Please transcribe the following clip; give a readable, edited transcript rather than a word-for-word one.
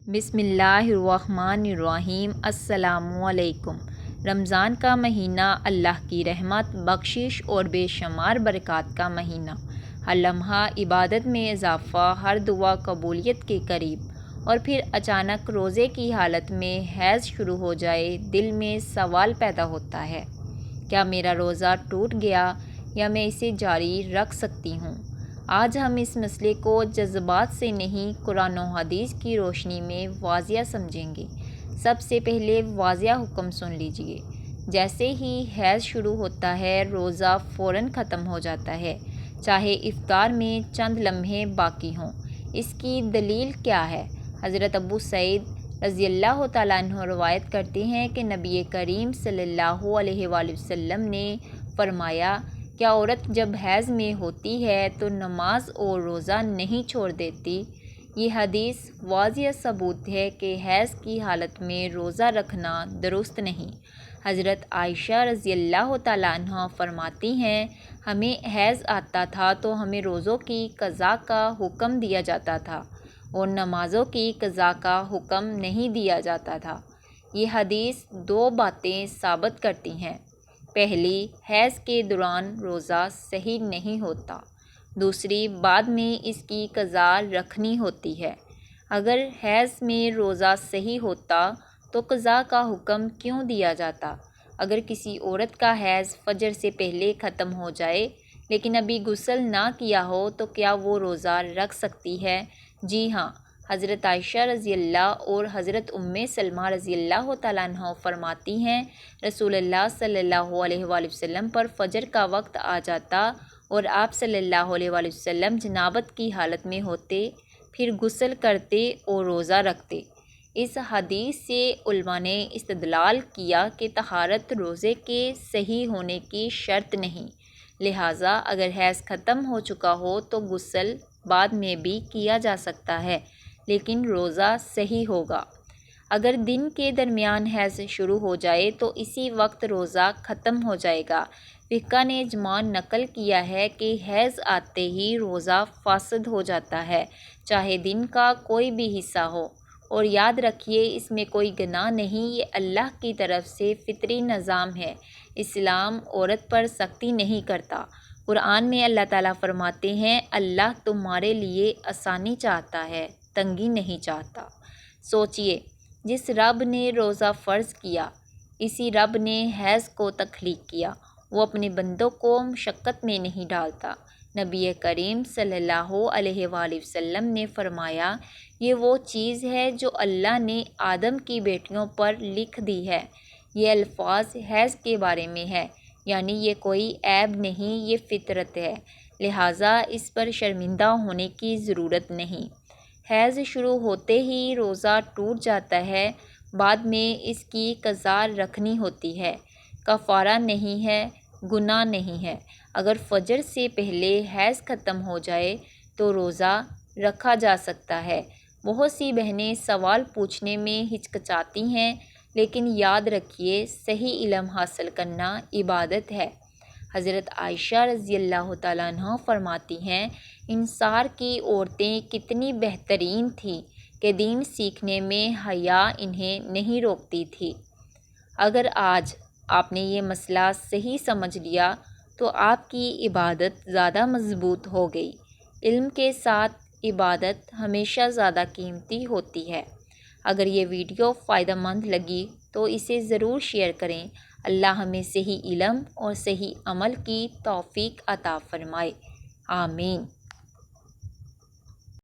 بسم اللہ الرحمن الرحیم۔ السلام علیکم۔ رمضان کا مہینہ اللہ کی رحمت، بخشش اور بے شمار برکات کا مہینہ۔ ہر لمحہ عبادت میں اضافہ، ہر دعا قبولیت کے قریب۔ اور پھر اچانک روزے کی حالت میں حیض شروع ہو جائے، دل میں سوال پیدا ہوتا ہے، کیا میرا روزہ ٹوٹ گیا یا میں اسے جاری رکھ سکتی ہوں؟ آج ہم اس مسئلے کو جذبات سے نہیں، قرآن و حدیث کی روشنی میں واضح سمجھیں گے۔ سب سے پہلے واضح حکم سن لیجئے۔ جیسے ہی حیض شروع ہوتا ہے، روزہ فوراً ختم ہو جاتا ہے، چاہے افطار میں چند لمحے باقی ہوں۔ اس کی دلیل کیا ہے؟ حضرت ابو سعید رضی اللہ تعالیٰ عنہ روایت کرتے ہیں کہ نبی کریم صلی اللہ علیہ وآلہ وسلم نے فرمایا، کیا عورت جب حیض میں ہوتی ہے تو نماز اور روزہ نہیں چھوڑ دیتی؟ یہ حدیث واضح ثبوت ہے کہ حیض کی حالت میں روزہ رکھنا درست نہیں۔ حضرت عائشہ رضی اللہ تعالیٰ عنہ فرماتی ہیں، ہمیں حیض آتا تھا تو ہمیں روزوں کی قضاء کا حکم دیا جاتا تھا اور نمازوں کی قضاء کا حکم نہیں دیا جاتا تھا۔ یہ حدیث دو باتیں ثابت کرتی ہیں۔ پہلی، حیض کے دوران روزہ صحیح نہیں ہوتا۔ دوسری، بعد میں اس کی قضاء رکھنی ہوتی ہے۔ اگر حیض میں روزہ صحیح ہوتا تو قضاء کا حکم کیوں دیا جاتا؟ اگر کسی عورت کا حیض فجر سے پہلے ختم ہو جائے لیکن ابھی غسل نہ کیا ہو تو کیا وہ روزہ رکھ سکتی ہے؟ جی ہاں۔ حضرت عائشہ رضی اللہ اور حضرت سلمہ رضی اللہ تعالیٰ عنہ فرماتی ہیں، رسول اللہ صلی اللہ علیہ وآلہ وسلم پر فجر کا وقت آ جاتا اور آپ صلی اللہ علیہ وآلہ وسلم جنابت کی حالت میں ہوتے، پھر غسل کرتے اور روزہ رکھتے۔ اس حدیث سے علماء نے استدلال کیا کہ طہارت روزے کے صحیح ہونے کی شرط نہیں، لہٰذا اگر حیض ختم ہو چکا ہو تو غسل بعد میں بھی کیا جا سکتا ہے لیکن روزہ صحیح ہوگا۔ اگر دن کے درمیان حیض شروع ہو جائے تو اسی وقت روزہ ختم ہو جائے گا۔ فقہ نے اجماع نقل کیا ہے کہ حیض آتے ہی روزہ فاسد ہو جاتا ہے، چاہے دن کا کوئی بھی حصہ ہو۔ اور یاد رکھیے، اس میں کوئی گناہ نہیں، یہ اللہ کی طرف سے فطری نظام ہے۔ اسلام عورت پر سختی نہیں کرتا۔ قرآن میں اللہ تعالیٰ فرماتے ہیں، اللہ تمہارے لیے آسانی چاہتا ہے، تنگی نہیں چاہتا۔ سوچئے، جس رب نے روزہ فرض کیا، اسی رب نے حیض کو تخلیق کیا۔ وہ اپنے بندوں کو مشقت میں نہیں ڈالتا۔ نبی کریم صلی اللہ علیہ وآلہ وسلم نے فرمایا، یہ وہ چیز ہے جو اللہ نے آدم کی بیٹیوں پر لکھ دی ہے۔ یہ الفاظ حیض کے بارے میں ہے، یعنی یہ کوئی عیب نہیں، یہ فطرت ہے، لہٰذا اس پر شرمندہ ہونے کی ضرورت نہیں۔ حیض شروع ہوتے ہی روزہ ٹوٹ جاتا ہے، بعد میں اس کی قضاء رکھنی ہوتی ہے۔ کفارہ نہیں ہے، گناہ نہیں ہے۔ اگر فجر سے پہلے حیض ختم ہو جائے تو روزہ رکھا جا سکتا ہے۔ بہت سی بہنیں سوال پوچھنے میں ہچکچاتی ہیں، لیکن یاد رکھیے، صحیح علم حاصل کرنا عبادت ہے۔ حضرت عائشہ رضی اللہ تعالیٰ عنہ فرماتی ہیں، انصار کی عورتیں کتنی بہترین تھیں کہ دین سیکھنے میں حیا انہیں نہیں روکتی تھی۔ اگر آج آپ نے یہ مسئلہ صحیح سمجھ لیا تو آپ کی عبادت زیادہ مضبوط ہو گئی۔ علم کے ساتھ عبادت ہمیشہ زیادہ قیمتی ہوتی ہے۔ اگر یہ ویڈیو فائدہ مند لگی تو اسے ضرور شیئر کریں۔ اللہ ہمیں صحیح علم اور صحیح عمل کی توفیق عطا فرمائے۔ آمین۔